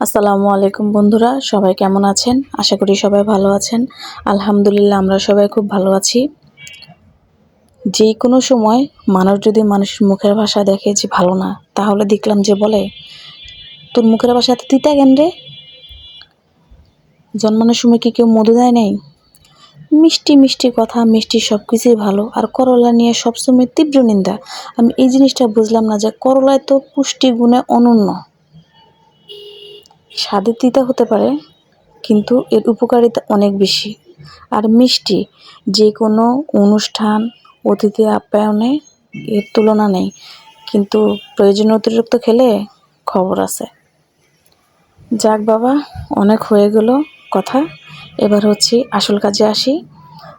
আসসালামু আলাইকুম বন্ধুরা, সবাই কেমন আছেন? আশা করি সবাই ভালো আছেন। আলহামদুলিল্লাহ আমরা সবাই খুব ভালো আছি। যে কোনো সময় মানুষ যদি মানুষের মুখের ভাষা দেখে যে ভালো না, তাহলে দেখলাম যে বলে, তোর মুখের ভাষা এত তিতা কেন রে? জন্মানোর সময় কি কেউ মধু দেয় নাই? মিষ্টি মিষ্টি কথা, মিষ্টি সব কিছুই ভালো, আর করলা নিয়ে সবসময় তীব্র নিন্দা। আমি এই জিনিসটা বুঝলাম না যে করলায় তো পুষ্টি গুণে অনন্য। স্বাদে তিতা হতে পারে, কিন্তু এর উপকারিতা অনেক বেশি। আর মিষ্টি যে কোনো অনুষ্ঠান, অতিথি আপ্যায়নে এর তুলনা নেই, কিন্তু প্রয়োজনে অতিরিক্ত খেলে খবর আছে। যাক বাবা, অনেক হয়ে গেল কথা, এবার হচ্ছে আসল কাজে আসি।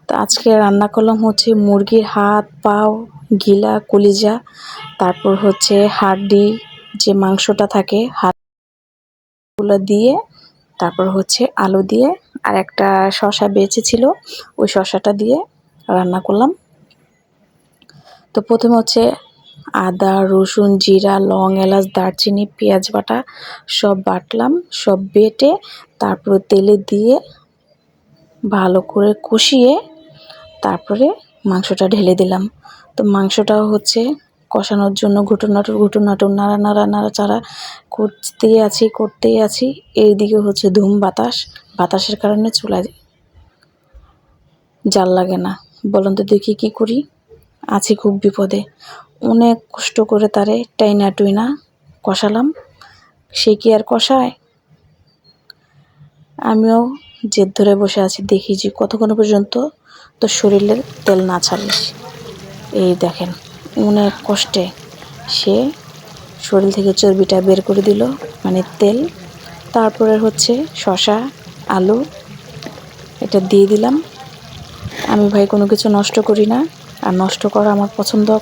তো আজকে রান্না করলাম হচ্ছে মুরগির হাত, পাও, গিলা, কলিজা, তারপর হচ্ছে হাড্ডি, যে মাংসটা থাকে হাড়গুলো দিয়ে, তারপর হচ্ছে আলু দিয়ে, আর একটা শসা বেঁচে ছিল, ওই শসাটা দিয়ে রান্না করলাম। তো প্রথমে হচ্ছে আদা, রসুন, জিরা, লং, এলাচ, দারচিনি, পেঁয়াজ বাটা সব বাটলাম। সব বেটে তারপর তেলে দিয়ে ভালো করে কষিয়ে তারপরে মাংসটা ঢেলে দিলাম। তো মাংসটাও হচ্ছে কষানোর জন্য ঘুটুর নাড়াচাড়া করতেই আছি। এইদিকে হচ্ছে ধুম বাতাসের কারণে চুলায় জাল লাগে না। বলুন তো দেখি কী করি? আছি খুব বিপদে। অনেক কষ্ট করে তারে টাইনা টুইনা কষালাম। সে কি আর কষায়? আমিও জেদ ধরে বসে আছি, দেখি যে কতক্ষণ পর্যন্ত তোর শরীরের তেল না ছাড়িস। এই দেখেন, অনেক কষ্টে সে শরীর থেকে চর্বিটা বের করে দিল, মানে তেল। তারপরে হচ্ছে শসা, আলু এটা দিয়ে দিলাম। আমি ভাই কোনো কিছু নষ্ট করি না, আর নষ্ট করা আমার পছন্দও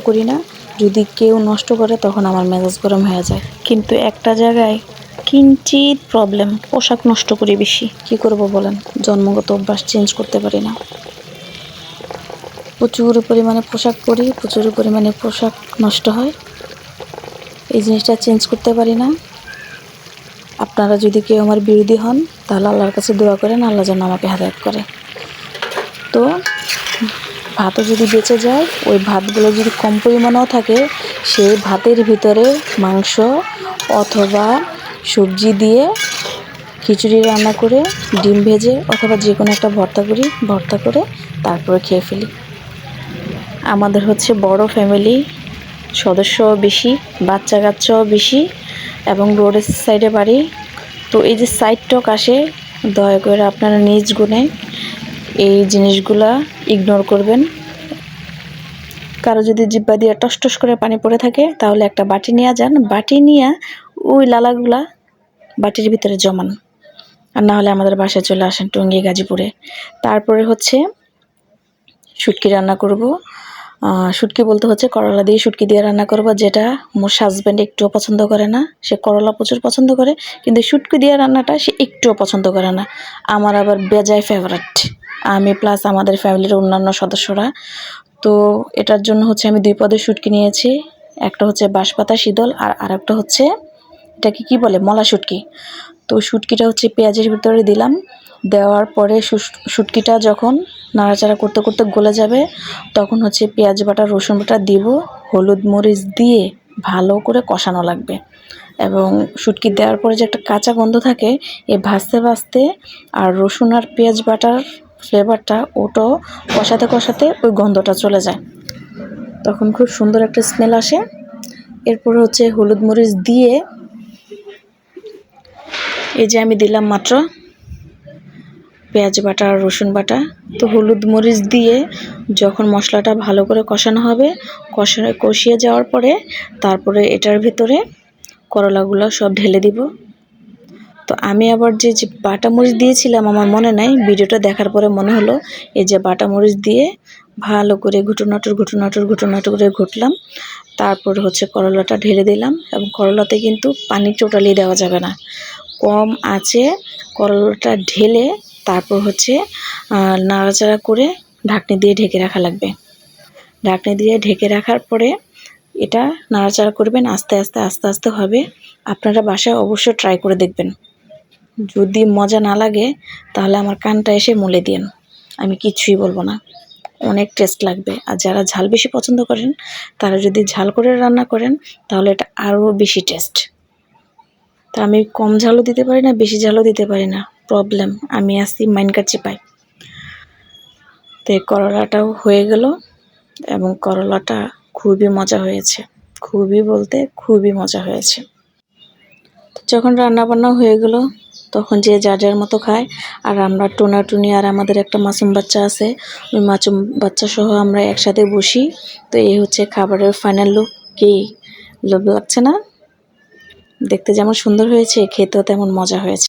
করি না। যদি কেউ নষ্ট করে তখন আমার মেজাজ গরম হয়ে যায়। কিন্তু একটা জায়গায় কিঞ্চিত প্রবলেম, পোশাক নষ্ট করি বেশি। কি করব বলেন? জন্মগত অভ্যাস চেঞ্জ করতে পারি না। প্রচুর পরিমাণে পোশাক পরি, প্রচুর পরিমাণে পোশাক নষ্ট হয়। এই জিনিসটা চেঞ্জ করতে পারি না। আপনারা যদি কেউ আমার বিরোধী হন, তাহলে আল্লাহর কাছে দোয়া করেন, আল্লাহ যেন আমাকে হেদায়েত করে। তো ভাতও যদি বেঁচে যায়, ওই ভাতগুলো যদি কম পরিমাণেও থাকে, সেই ভাতের ভিতরে মাংস অথবা সবজি দিয়ে খিচুড়ি রান্না করে, ডিম ভেজে অথবা যে কোনো একটা ভর্তা করে তারপরে খেয়ে ফেলি। আমাদের হচ্ছে বড় ফ্যামিলি, সদস্যও বেশি, বাচ্চা কাচ্চাও বেশি, এবং রোডের সাইডে বাড়ি। তো এই যে সাইড টক আসে, দয়া করে আপনারা নিজ গুণে এই জিনিসগুলা ইগনোর করবেন। কারো যদি জিব্বা দিয়ে টস করে পানি পড়ে থাকে, তাহলে একটা বাটি নিয়ে যান, বাটি নিয়ে ওই লালাগুলা বাটির ভিতরে জমান, আর না হলে আমাদের বাসায় চলে আসেন টঙ্গী গাজীপুরে। তারপরে হচ্ছে শুটকি রান্না করব। শুটকি বলতে হচ্ছে করলা দিয়ে শুটকি দিয়ে রান্না করব, যেটা মোর হাজব্যান্ড একটুও পছন্দ করে না। সে করলা প্রচুর পছন্দ করে, কিন্তু শুটকি দিয়ে রান্নাটা সে একটুও পছন্দ করে না। আমার আবার বেজায় ফেভারিট, আমি প্লাস আমাদের ফ্যামিলির অন্যান্য সদস্যরা। তো এটার জন্য হচ্ছে আমি 2 পদের শুটকি নিয়েছি। একটা হচ্ছে বাঁশপাতা শীতল, আর আরেকটা হচ্ছে এটাকে কি বলে, মলা শুটকি। তো শুটকিটা হচ্ছে পেঁয়াজের ভিতরে দিলাম। দেওয়ার পরে শুটকিটা যখন নাড়াচাড়া করতে করতে গলে যাবে, তখন হচ্ছে পেঁয়াজ বাটা, রসুন বাটা দিব। হলুদ মরিচ দিয়ে ভালো করে কষানো লাগবে, এবং শুটকি দেওয়ার পরে যে একটা কাঁচা গন্ধ থাকে, ভাজতে আর রসুন আর পেঁয়াজ বাটার ফ্লেভারটা ওটাও কষাতে ওই গন্ধটা চলে যায়, তখন খুব সুন্দর একটা স্মেল আসে। এরপর হচ্ছে হলুদ মরিচ দিয়ে, এই যে আমি দিলাম মাত্র পেঁয়াজ বাটা আর রসুন বাটা। তো হলুদ মরিচ দিয়ে যখন মশলাটা ভালো করে কষানো হবে, কষিয়ে যাওয়ার পরে তারপরে এটার ভিতরে করলাগুলো সব ঢেলে দিব। তো আমি আবার যে বাটা মরিচ দিয়েছিলাম, আমার মনে নাই, ভিডিওটা দেখার পরে মনে হলো, এই যে বাটা মরিচ দিয়ে ভালো করে ঘুটুনাটুর করে ঘুটলাম। তারপর হচ্ছে করলাটা ঢেলে দিলাম, এবং করলাতে কিন্তু পানি টোটালি দেওয়া যাবে না। কম আঁচে করলাটা ঢেলে তারপর হচ্ছে নাড়াচাড়া করে ঢাকনি দিয়ে ঢেকে রাখা লাগবে। ঢাকনি দিয়ে ঢেকে রাখার পরে এটা নাড়াচাড়া করবেন, আস্তে আস্তে আস্তে আস্তে হবে। আপনারা বাসায় অবশ্যই ট্রাই করে দেখবেন। যদি মজা না লাগে তাহলে আমার কানটা এসে মলে দিন, আমি কিছুই বলবো না। অনেক টেস্ট লাগবে। আর যারা ঝাল বেশি পছন্দ করেন তারা যদি ঝাল করে রান্না করেন তাহলে এটা আরও বেশি টেস্ট। তা আমি কম ঝালও দিতে পারি না, বেশি ঝালও দিতে পারি না, প্রবলেম। আমি আসি মাইনকার চিপাই। তো এই করলাটাও হয়ে গেল এবং করলাটা খুবই মজা হয়েছে, খুবই বলতে খুবই মজা হয়েছে। যখন রান্নাবান্না হয়ে গেল তখন যে যার যার মতো খায়। আর আমরা টোনাটুনি আর আমাদের একটা মাসুম বাচ্চা আছে, ওই মাসুম বাচ্চা সহ আমরা একসাথে বসি। তো এই হচ্ছে খাবারের ফাইনাল লুক। কি লোভ লাগছে না? দেখতে যেমন সুন্দর হয়েছে, খেতেও তেমন মজা হয়েছে।